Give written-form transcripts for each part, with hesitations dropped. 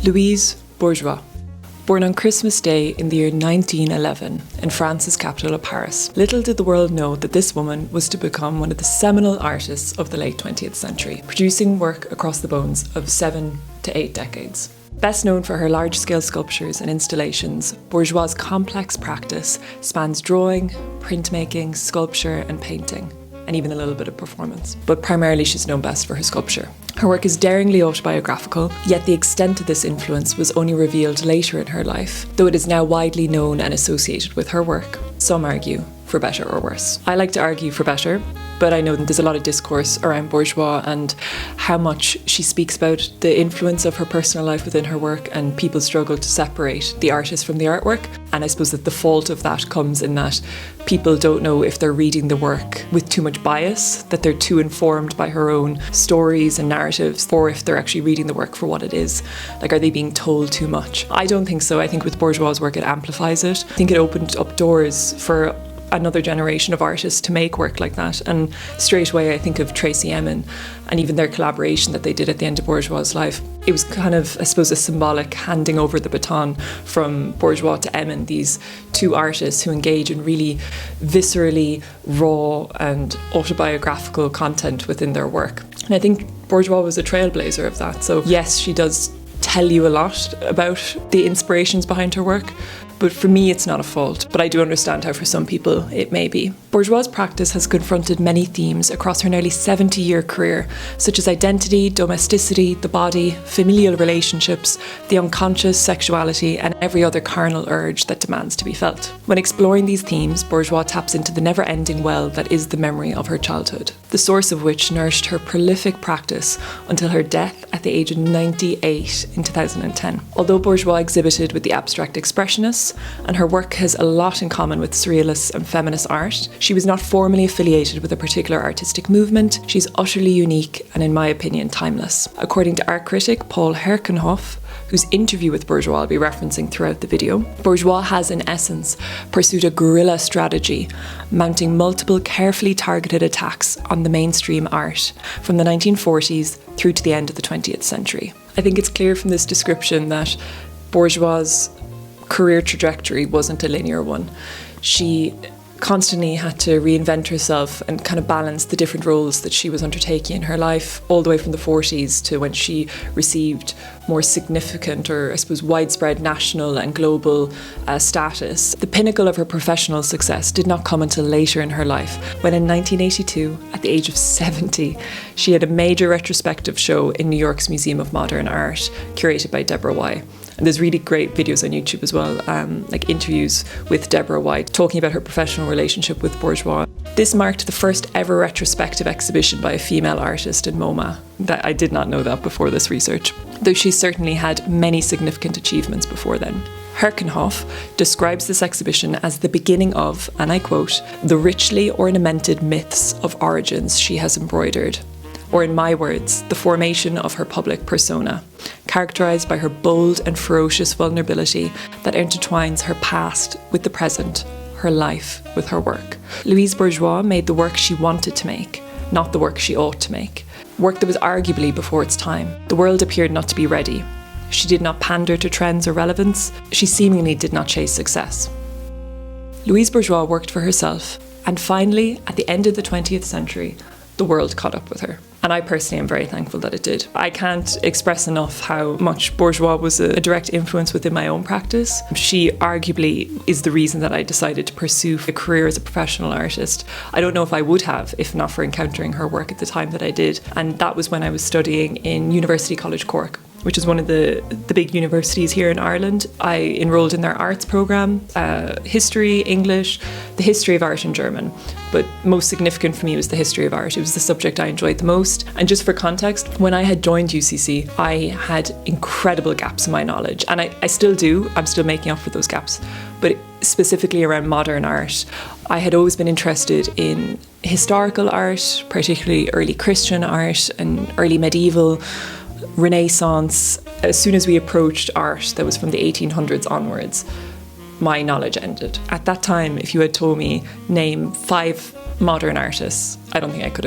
Louise Bourgeois. Born on Christmas Day in the year 1911 in France's capital of Paris, little did the world know that this woman was to become one of the seminal artists of the late 20th century, producing work across the bones of 7 to 8 decades. Best known for her large-scale sculptures and installations, Bourgeois' complex practice spans drawing, printmaking, sculpture and painting, and even a little bit of performance. But primarily she's known best for her sculpture. Her work is daringly autobiographical, yet the extent of this influence was only revealed later in her life, though it is now widely known and associated with her work. Some argue for better or worse. I like to argue for better, but I know that there's a lot of discourse around Bourgeois and how much she speaks about the influence of her personal life within her work, and people struggle to separate the artist from the artwork. And I suppose that the fault of that comes in that people don't know if they're reading the work with too much bias, that they're too informed by her own stories and narratives, or if they're actually reading the work for what it is. Like, are they being told too much? I don't think so. I think with Bourgeois' work it amplifies it. I think it opened up doors for another generation of artists to make work like that. And straight away I think of Tracey Emin and even their collaboration that they did at the end of Bourgeois' life. It was kind of, I suppose, a symbolic handing over the baton from Bourgeois to Emin, these two artists who engage in really viscerally raw and autobiographical content within their work. And I think Bourgeois was a trailblazer of that. So yes, she does tell you a lot about the inspirations behind her work, but for me it's not a fault, but I do understand how for some people it may be. Bourgeois' practice has confronted many themes across her nearly 70-year career, such as identity, domesticity, the body, familial relationships, the unconscious, sexuality, and every other carnal urge that demands to be felt. When exploring these themes, Bourgeois taps into the never-ending well that is the memory of her childhood, the source of which nourished her prolific practice until her death at the age of 98 in 2010. Although Bourgeois exhibited with the abstract expressionists, and her work has a lot in common with surrealist and feminist art, she was not formally affiliated with a particular artistic movement. She's utterly unique and, in my opinion, timeless. According to art critic Paul Herkenhoff, whose interview with Bourgeois I'll be referencing throughout the video, Bourgeois has, in essence, pursued a guerrilla strategy, mounting multiple carefully targeted attacks on the mainstream art from the 1940s through to the end of the 20th century. I think it's clear from this description that Bourgeois' career trajectory wasn't a linear one. She constantly had to reinvent herself and kind of balance the different roles that she was undertaking in her life, all the way from the 40s to when she received more significant, or I suppose widespread, national and global status. The pinnacle of her professional success did not come until later in her life, when in 1982, at the age of 70, she had a major retrospective show in New York's Museum of Modern Art, curated by Deborah White. And there's really great videos on YouTube as well, like interviews with Deborah White talking about her professional relationship with Bourgeois. This marked the first ever retrospective exhibition by a female artist in MoMA. That I did not know that before this research, though she certainly had many significant achievements before then. Herkenhoff describes this exhibition as the beginning of, and I quote, "the richly ornamented myths of origins she has embroidered," or in my words, the formation of her public persona, characterised by her bold and ferocious vulnerability that intertwines her past with the present, her life with her work. Louise Bourgeois made the work she wanted to make, not the work she ought to make. Work that was arguably before its time. The world appeared not to be ready. She did not pander to trends or relevance. She seemingly did not chase success. Louise Bourgeois worked for herself, and finally, at the end of the 20th century, the world caught up with her. And I personally am very thankful that it did. I can't express enough how much Bourgeois was a direct influence within my own practice. She arguably is the reason that I decided to pursue a career as a professional artist. I don't know if I would have if not for encountering her work at the time that I did. And that was when I was studying in University College Cork, which is one of the big universities here in Ireland. I enrolled in their arts programme, history, English, the history of art and German. But most significant for me was the history of art. It was the subject I enjoyed the most. And just for context, when I had joined UCC, I had incredible gaps in my knowledge. And I still do. I'm still making up for those gaps. But specifically around modern art, I had always been interested in historical art, particularly early Christian art and early medieval, Renaissance. As soon as we approached art that was from the 1800s onwards, my knowledge ended. At that time, if you had told me, name 5 modern artists, I don't think I could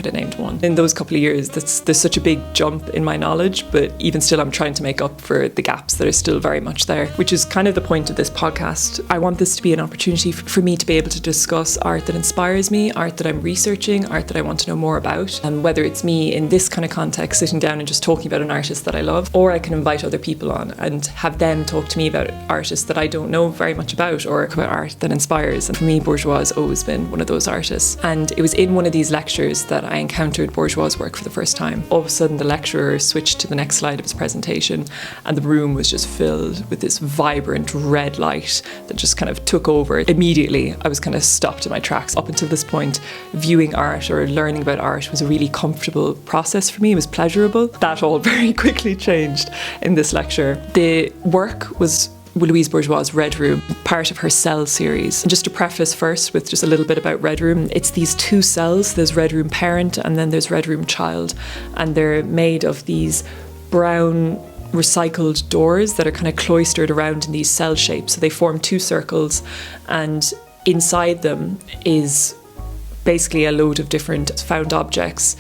have named one. In those couple of years, there's such a big jump in my knowledge, but even still I'm trying to make up for the gaps that are still very much there, which is kind of the point of this podcast. I want this to be an opportunity for me to be able to discuss art that inspires me, art that I'm researching, art that I want to know more about, and whether it's me in this kind of context sitting down and just talking about an artist that I love, or I can invite other people on and have them talk to me about artists that I don't know very much about, or about art that inspires. And for me, Bourgeois has always been one of those artists. And it was in one of these lectures that I encountered Bourgeois' work for the first time. All of a sudden the lecturer switched to the next slide of his presentation and the room was just filled with this vibrant red light that just kind of took over. Immediately I was kind of stopped in my tracks. Up until this point, viewing art or learning about art was a really comfortable process for me. It was pleasurable. That all very quickly changed in this lecture. The work was Louise Bourgeois' Red Room, part of her Cell series. And just to preface first with just a little bit about Red Room, it's these two cells. There's Red Room Parent and then there's Red Room Child. And they're made of these brown recycled doors that are kind of cloistered around in these cell shapes. So they form two circles and inside them is basically a load of different found objects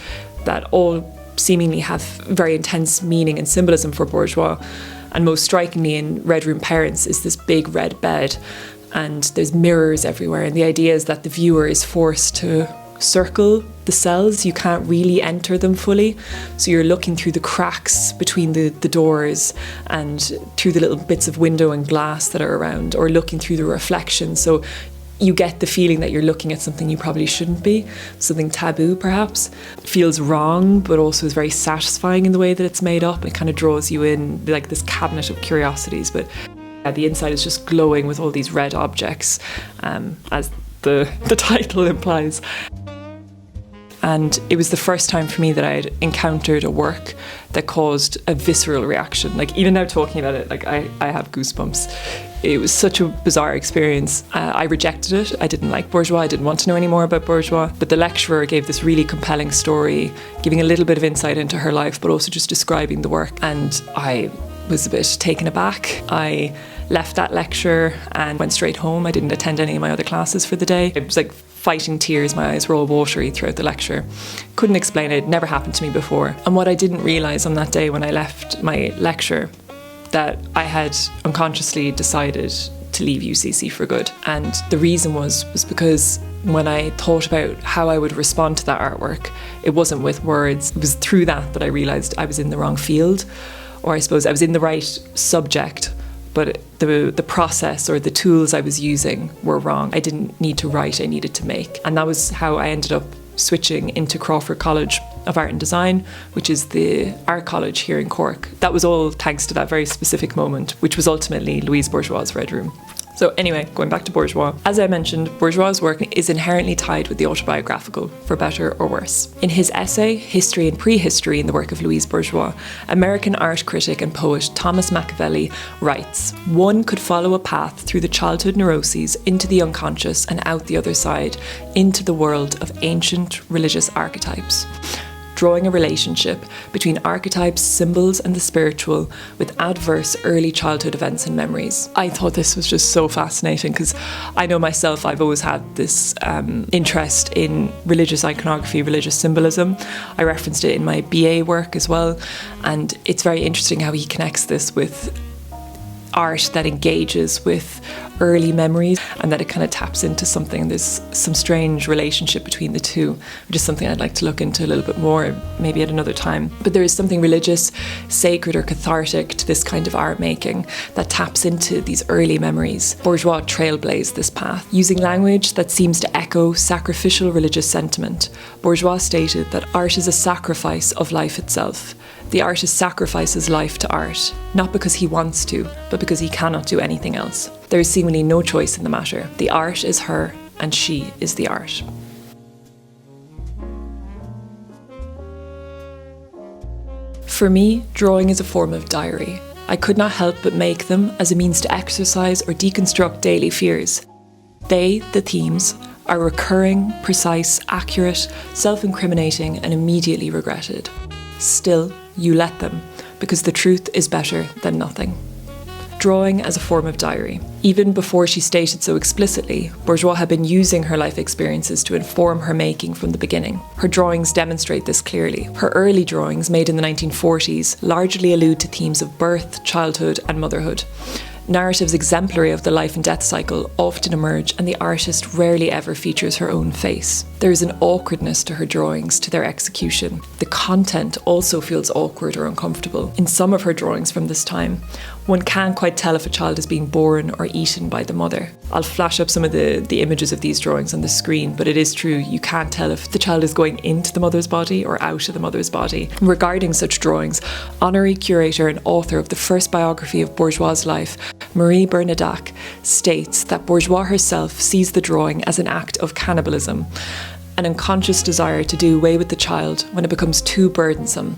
that all seemingly have very intense meaning and symbolism for Bourgeois. And most strikingly in Red Room Parents is this big red bed and there's mirrors everywhere. And the idea is that the viewer is forced to circle the cells. You can't really enter them fully. So you're looking through the cracks between the doors and through the little bits of window and glass that are around, or looking through the reflection. So you get the feeling that you're looking at something you probably shouldn't be, something taboo perhaps. It feels wrong, but also is very satisfying in the way that it's made up. It kind of draws you in like this cabinet of curiosities, but the inside is just glowing with all these red objects, as the title implies. And it was the first time for me that I had encountered a work that caused a visceral reaction. Like even now talking about it, like I have goosebumps. It was such a bizarre experience. I rejected it. I didn't like Bourgeois. I didn't want to know any more about Bourgeois. But the lecturer gave this really compelling story, giving a little bit of insight into her life, but also just describing the work. And I was a bit taken aback. I left that lecture and went straight home. I didn't attend any of my other classes for the day. It was like fighting tears. My eyes were all watery throughout the lecture. Couldn't explain it. It never happened to me before. And what I didn't realise on that day when I left my lecture, that I had unconsciously decided to leave UCC for good. And the reason was because when I thought about how I would respond to that artwork, it wasn't with words. It was through that I realised I was in the wrong field, or I suppose I was in the right subject, but the process or the tools I was using were wrong. I didn't need to write, I needed to make. And that was how I ended up switching into Crawford College of Art and Design, which is the art college here in Cork. That was all thanks to that very specific moment, which was ultimately Louise Bourgeois' Red Room. So anyway, going back to Bourgeois. As I mentioned, Bourgeois' work is inherently tied with the autobiographical, for better or worse. In his essay, History and Prehistory in the Work of Louise Bourgeois, American art critic and poet Thomas Machiavelli writes, "One could follow a path through the childhood neuroses into the unconscious and out the other side, into the world of ancient religious archetypes, drawing a relationship between archetypes, symbols and the spiritual with adverse early childhood events and memories." I thought this was just so fascinating because I know myself, I've always had this interest in religious iconography, religious symbolism. I referenced it in my BA work as well, and it's very interesting how he connects this with art that engages with early memories and that it kind of taps into something. There's some strange relationship between the two, which is something I'd like to look into a little bit more, maybe at another time. But there is something religious, sacred or cathartic to this kind of art making that taps into these early memories. Bourgeois trailblazed this path. Using language that seems to echo sacrificial religious sentiment, Bourgeois stated that art is a sacrifice of life itself. The artist sacrifices life to art, not because he wants to, but because he cannot do anything else. There is seemingly no choice in the matter. The art is her, and she is the art. For me, drawing is a form of diary. I could not help but make them as a means to exercise or deconstruct daily fears. They, the themes, are recurring, precise, accurate, self-incriminating, and immediately regretted. Still, you let them, because the truth is better than nothing. drawing as a form of diary. Even before she stated so explicitly, Bourgeois had been using her life experiences to inform her making from the beginning. Her drawings demonstrate this clearly. Her early drawings, made in the 1940s, largely allude to themes of birth, childhood, and motherhood. Narratives exemplary of the life and death cycle often emerge, and the artist rarely ever features her own face. There is an awkwardness to her drawings, to their execution. The content also feels awkward or uncomfortable. In some of her drawings from this time, one can't quite tell if a child is being born or eaten by the mother. I'll flash up some of the images of these drawings on the screen, but it is true, you can't tell if the child is going into the mother's body or out of the mother's body. Regarding such drawings, honorary curator and author of the first biography of Bourgeois' life, Marie Bernadac, states that Bourgeois herself sees the drawing as an act of cannibalism, an unconscious desire to do away with the child when it becomes too burdensome.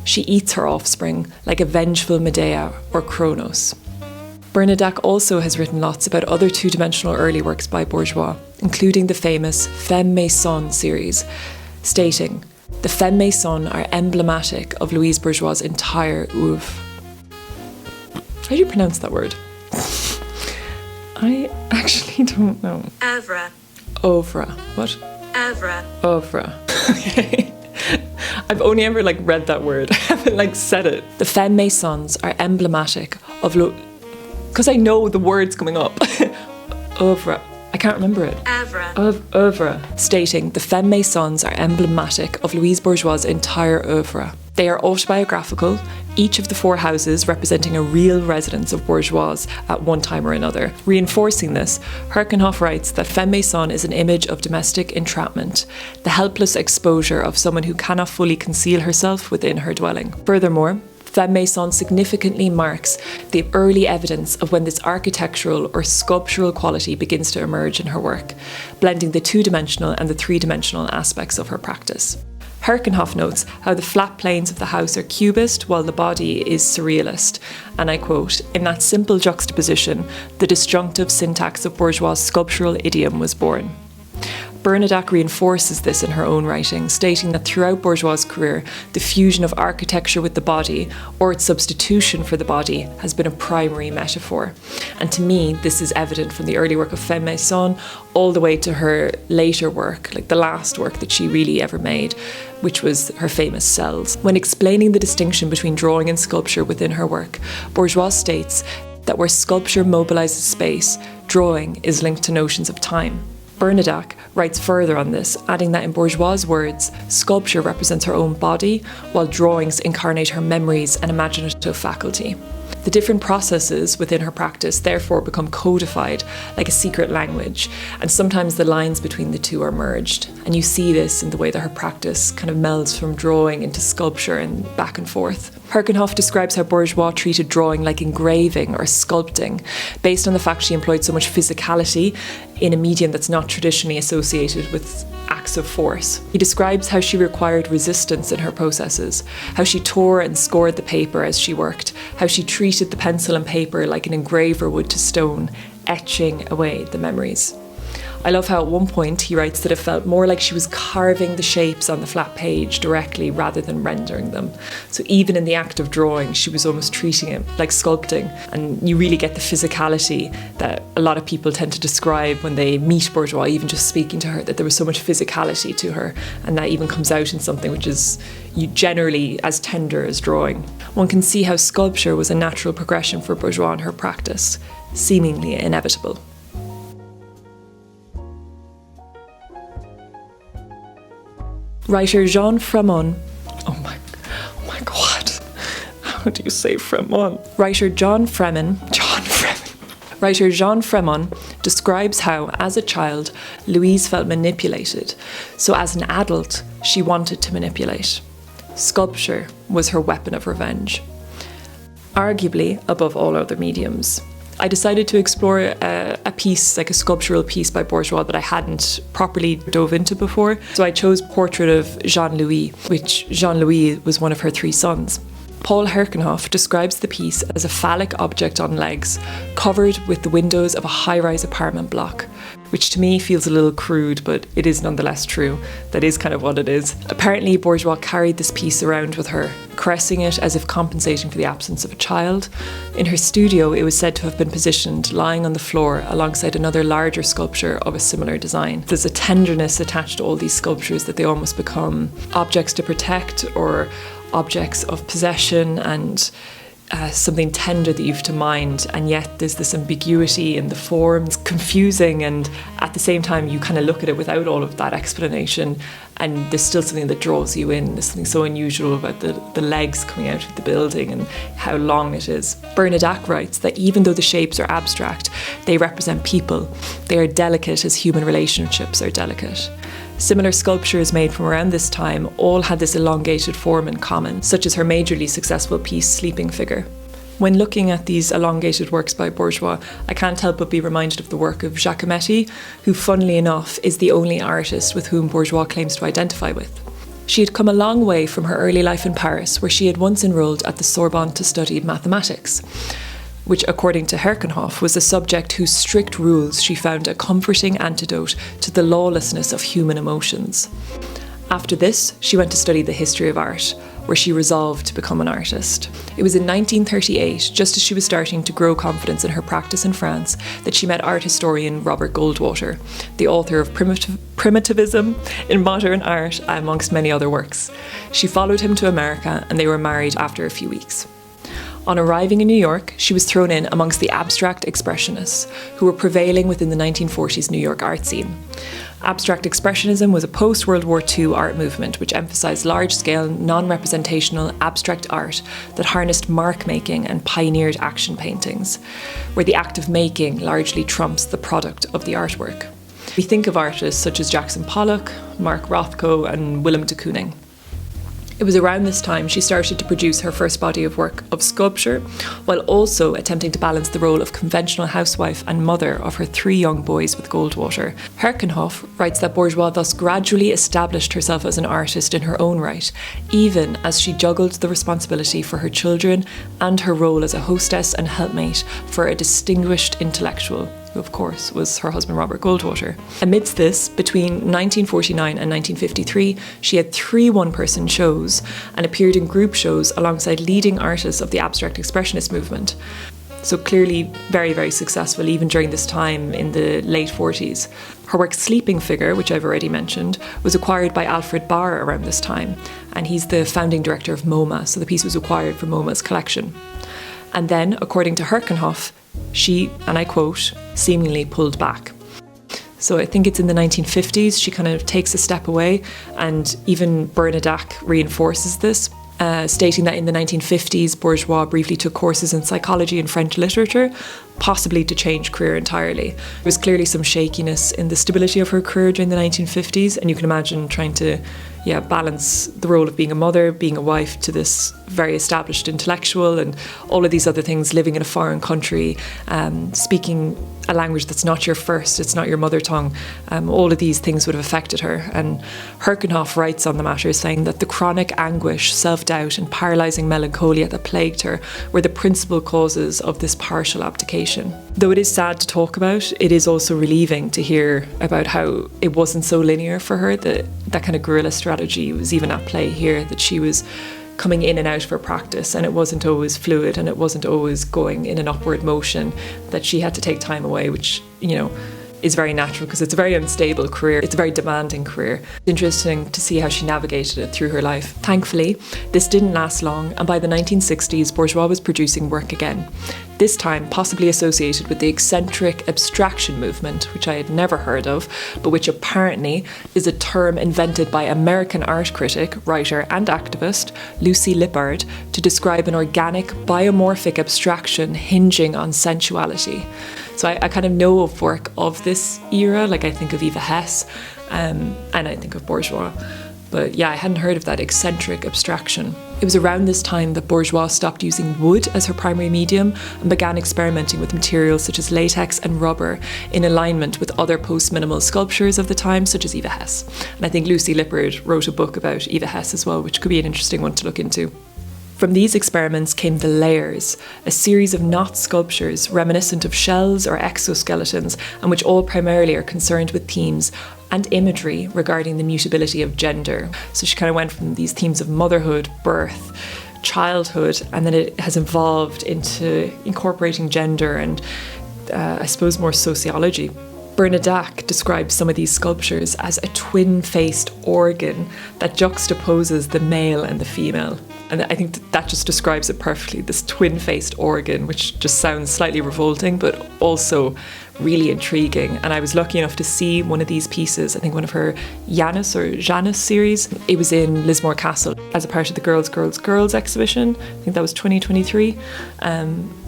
She eats her offspring like a vengeful Medea or Kronos. Bernadac also has written lots about other two-dimensional early works by Bourgeois, including the famous Femme Maison series, stating, "The Femme Maison are emblematic of Louise Bourgeois' entire oeuvre." How do you pronounce that word? I actually don't know. Oeuvre. Oeuvre. What? Oeuvre. Oeuvre. Okay. I've only ever read that word. I haven't said it. The Femme Maisons are emblematic of because I know the words coming up. Oeuvre. I can't remember it. Oeuvre. Stating the Femme Maisons are emblematic of Louise Bourgeois' entire oeuvre. They are autobiographical, each of the four houses representing a real residence of Bourgeois at one time or another. Reinforcing this, Herkenhoff writes that Femme Maison is an image of domestic entrapment, the helpless exposure of someone who cannot fully conceal herself within her dwelling. Furthermore, Femme Maison significantly marks the early evidence of when this architectural or sculptural quality begins to emerge in her work, blending the two-dimensional and the three-dimensional aspects of her practice. Herkenhoff notes how the flat planes of the house are cubist while the body is surrealist, and I quote, "In that simple juxtaposition, the disjunctive syntax of Bourgeois' sculptural idiom was born." Bernadac reinforces this in her own writing, stating that throughout Bourgeois' career, the fusion of architecture with the body, or its substitution for the body, has been a primary metaphor. And to me, this is evident from the early work of Femme Maison all the way to her later work, the last work that she really ever made, which was her famous cells. When explaining the distinction between drawing and sculpture within her work, Bourgeois states that where sculpture mobilizes space, drawing is linked to notions of time. Bernadac writes further on this, adding that in Bourgeois' words, sculpture represents her own body, while drawings incarnate her memories and imaginative faculty. The different processes within her practice therefore become codified like a secret language, and sometimes the lines between the two are merged. And you see this in the way that her practice kind of melds from drawing into sculpture and back and forth. Herkenhoff describes how Bourgeois treated drawing like engraving or sculpting, based on the fact she employed so much physicality in a medium that's not traditionally associated with acts of force. He describes how she required resistance in her processes, how she tore and scored the paper as she worked, how she treated the pencil and paper like an engraver would to stone, etching away the memories. I love how at one point he writes that it felt more like she was carving the shapes on the flat page directly rather than rendering them. So even in the act of drawing, she was almost treating it like sculpting. And you really get the physicality that a lot of people tend to describe when they meet Bourgeois, even just speaking to her, that there was so much physicality to her. And that even comes out in something which is generally as tender as drawing. One can see how sculpture was a natural progression for Bourgeois in her practice, seemingly inevitable. Writer Jean Frémont, oh my God, how do you say Frémont? Writer Jean Frémont describes how, as a child, Louise felt manipulated, so as an adult, she wanted to manipulate. Sculpture was her weapon of revenge, arguably above all other mediums. I decided to explore a piece, like a sculptural piece by Bourgeois that I hadn't properly dove into before. So I chose Portrait of Jean-Louis, which Jean-Louis was one of her three sons. Paul Herkenhoff describes the piece as a phallic object on legs, covered with the windows of a high-rise apartment block, which to me feels a little crude, but it is nonetheless true. That is kind of what it is. Apparently, Bourgeois carried this piece around with her, caressing it as if compensating for the absence of a child. In her studio, it was said to have been positioned lying on the floor alongside another larger sculpture of a similar design. There's a tenderness attached to all these sculptures that they almost become objects to protect or objects of possession and something tender that you've to mind, and yet there's this ambiguity in the forms, confusing, and at the same time you kind of look at it without all of that explanation, and there's still something that draws you in. There's something so unusual about the legs coming out of the building and how long it is. Bernadac writes that even though the shapes are abstract, they represent people. They are delicate as human relationships are delicate. Similar sculptures made from around this time all had this elongated form in common, such as her majorly successful piece Sleeping Figure. When looking at these elongated works by Bourgeois, I can't help but be reminded of the work of Giacometti, who, funnily enough, is the only artist with whom Bourgeois claims to identify with. She had come a long way from her early life in Paris, where she had once enrolled at the Sorbonne to study mathematics, which, according to Herkenhoff, was a subject whose strict rules she found a comforting antidote to the lawlessness of human emotions. After this, she went to study the history of art, where she resolved to become an artist. It was in 1938, just as she was starting to grow confidence in her practice in France, that she met art historian Robert Goldwater, the author of Primitivism in Modern Art, amongst many other works. She followed him to America, and they were married after a few weeks. On arriving in New York, she was thrown in amongst the abstract expressionists who were prevailing within the 1940s New York art scene. Abstract expressionism was a post-World War II art movement which emphasised large-scale, non-representational abstract art that harnessed mark-making and pioneered action paintings, where the act of making largely trumps the product of the artwork. We think of artists such as Jackson Pollock, Mark Rothko and Willem de Kooning. It was around this time she started to produce her first body of work of sculpture, while also attempting to balance the role of conventional housewife and mother of her 3 young boys with Goldwater. Herkenhoff writes that Bourgeois thus gradually established herself as an artist in her own right, even as she juggled the responsibility for her children and her role as a hostess and helpmate for a distinguished intellectual, who of course was her husband Robert Goldwater. Amidst this, between 1949 and 1953, she had 3 one-person shows and appeared in group shows alongside leading artists of the abstract expressionist movement. So clearly very, very successful even during this time in the late 40s. Her work Sleeping Figure, which I've already mentioned, was acquired by Alfred Barr around this time, and he's the founding director of MoMA, so the piece was acquired from MoMA's collection. And then, according to Herkenhoff, she, and I quote, seemingly pulled back. So I think it's in the 1950s she kind of takes a step away, and even Bernadac reinforces this, stating that in the 1950s Bourgeois briefly took courses in psychology and French literature, possibly to change career entirely. There was clearly some shakiness in the stability of her career during the 1950s, and you can imagine trying to balance the role of being a mother, being a wife to this very established intellectual and all of these other things, living in a foreign country, speaking a language that's not your first, it's not your mother tongue. All of these things would have affected her. And Herkenhoff writes on the matter, saying that the chronic anguish, self-doubt and paralysing melancholia that plagued her were the principal causes of this partial abdication. Though it is sad to talk about, it is also relieving to hear about how it wasn't so linear for her, that kind of guerrilla strategy was even at play here, that she was coming in and out of her practice and it wasn't always fluid and it wasn't always going in an upward motion, that she had to take time away, which, is very natural because it's a very unstable career. It's a very demanding career. It's interesting to see how she navigated it through her life. Thankfully, this didn't last long, and by the 1960s, Bourgeois was producing work again. This time possibly associated with the eccentric abstraction movement, which I had never heard of, but which apparently is a term invented by American art critic, writer and activist Lucy Lippard to describe an organic, biomorphic abstraction hinging on sensuality. So I kind of know of work of this era, like I think of Eva Hesse, and I think of Bourgeois. But I hadn't heard of that eccentric abstraction. It was around this time that Bourgeois stopped using wood as her primary medium and began experimenting with materials such as latex and rubber in alignment with other post-minimal sculptures of the time, such as Eva Hesse. And I think Lucy Lippard wrote a book about Eva Hesse as well, which could be an interesting one to look into. From these experiments came the layers, a series of knot sculptures reminiscent of shells or exoskeletons, and which all primarily are concerned with themes and imagery regarding the mutability of gender. So she kind of went from these themes of motherhood, birth, childhood, and then it has evolved into incorporating gender and I suppose more sociology. Bernadette describes some of these sculptures as a twin-faced organ that juxtaposes the male and the female. And I think that just describes it perfectly, this twin-faced organ, which just sounds slightly revolting, but also really intriguing. And I was lucky enough to see one of these pieces, I think one of her Janus series. It was in Lismore Castle as a part of the Girls exhibition. I think that was 2023.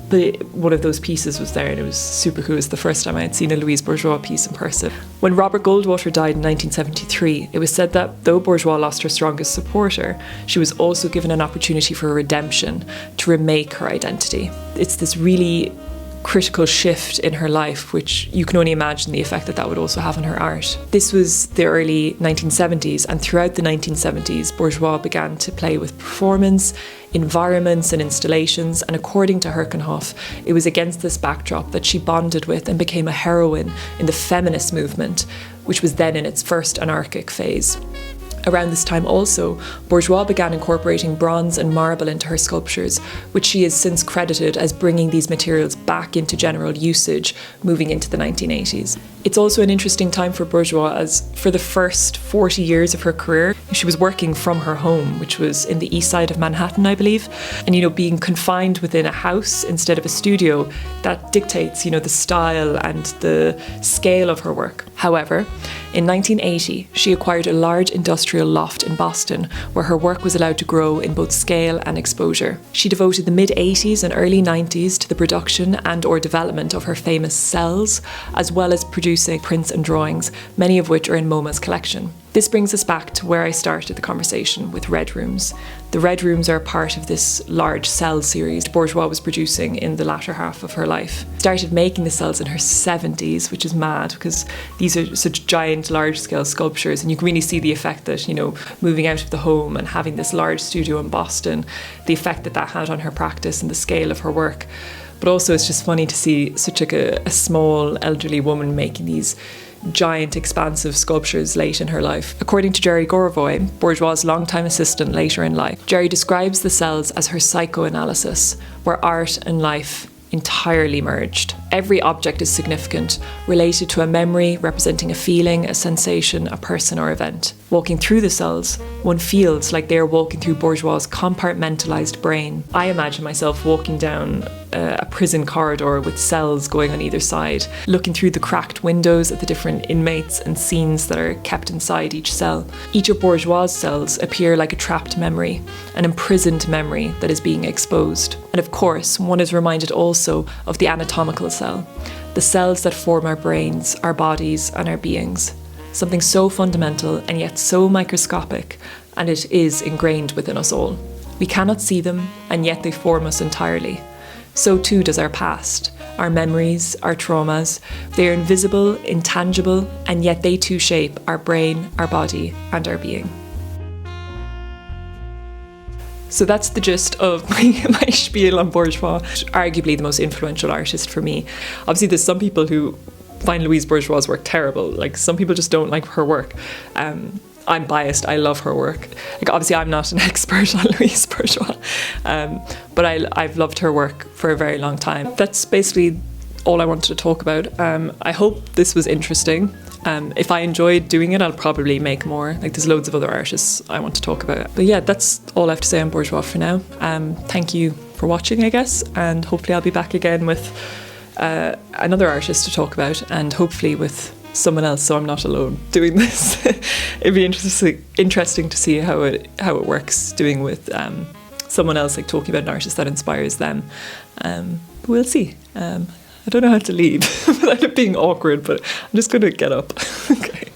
But one of those pieces was there and it was super cool. It was the first time I had seen a Louise Bourgeois piece in person. When Robert Goldwater died in 1973, it was said that though Bourgeois lost her strongest supporter, she was also given an opportunity for redemption, to remake her identity. It's this really critical shift in her life, which you can only imagine the effect that would also have on her art. This was the early 1970s, and throughout the 1970s, Bourgeois began to play with performance, environments and installations, and according to Herkenhoff, it was against this backdrop that she bonded with and became a heroine in the feminist movement, which was then in its first anarchic phase. Around this time also, Bourgeois began incorporating bronze and marble into her sculptures, which she has since credited as bringing these materials back into general usage, moving into the 1980s. It's also an interesting time for Bourgeois, as for the first 40 years of her career, she was working from her home, which was in the east side of Manhattan, I believe. And, being confined within a house instead of a studio, that dictates, the style and the scale of her work. However, in 1980, she acquired a large industrial loft in Boston, where her work was allowed to grow in both scale and exposure. She devoted the mid-80s and early 90s to the production and/or development of her famous cells, as well as producing prints and drawings, many of which are in MoMA's collection. This brings us back to where I started the conversation with Red Rooms. The Red Rooms are part of this large cell series Bourgeois was producing in the latter half of her life. Started making the cells in her 70s, which is mad because these are such giant, large-scale sculptures, and you can really see the effect that, moving out of the home and having this large studio in Boston, the effect that had on her practice and the scale of her work. But also it's just funny to see such a small, elderly woman making these giant, expansive sculptures late in her life. According to Jerry Gorovoy, Bourgeois' longtime assistant later in life, Jerry describes the cells as her psychoanalysis, where art and life entirely merged. Every object is significant, related to a memory representing a feeling, a sensation, a person or event. Walking through the cells, one feels like they are walking through Bourgeois' compartmentalized brain. I imagine myself walking down a prison corridor with cells going on either side, looking through the cracked windows at the different inmates and scenes that are kept inside each cell. Each of Bourgeois' cells appear like a trapped memory, an imprisoned memory that is being exposed. And of course, one is reminded also of the anatomical cell, the cells that form our brains, our bodies, and our beings. Something so fundamental and yet so microscopic, and it is ingrained within us all. We cannot see them, and yet they form us entirely. So too does our past, our memories, our traumas. They are invisible, intangible, and yet they too shape our brain, our body, and our being. So that's the gist of my spiel on Bourgeois. Arguably the most influential artist for me. Obviously there's some people who find Louise Bourgeois' work terrible. Like, some people just don't like her work. I'm biased, I love her work. Like, obviously I'm not an expert on Louise Bourgeois, but I've loved her work for a very long time. That's basically all I wanted to talk about. I hope this was interesting. If I enjoyed doing it, I'll probably make more. Like, there's loads of other artists I want to talk about. But yeah, that's all I have to say on Bourgeois for now. Thank you for watching, I guess, and hopefully I'll be back again with another artist to talk about, and hopefully with someone else, so I'm not alone doing this. It'd be interesting to see how it works doing with someone else, like talking about an artist that inspires them. We'll see. I don't know how to lead without it being awkward, but I'm just going to get up. Okay.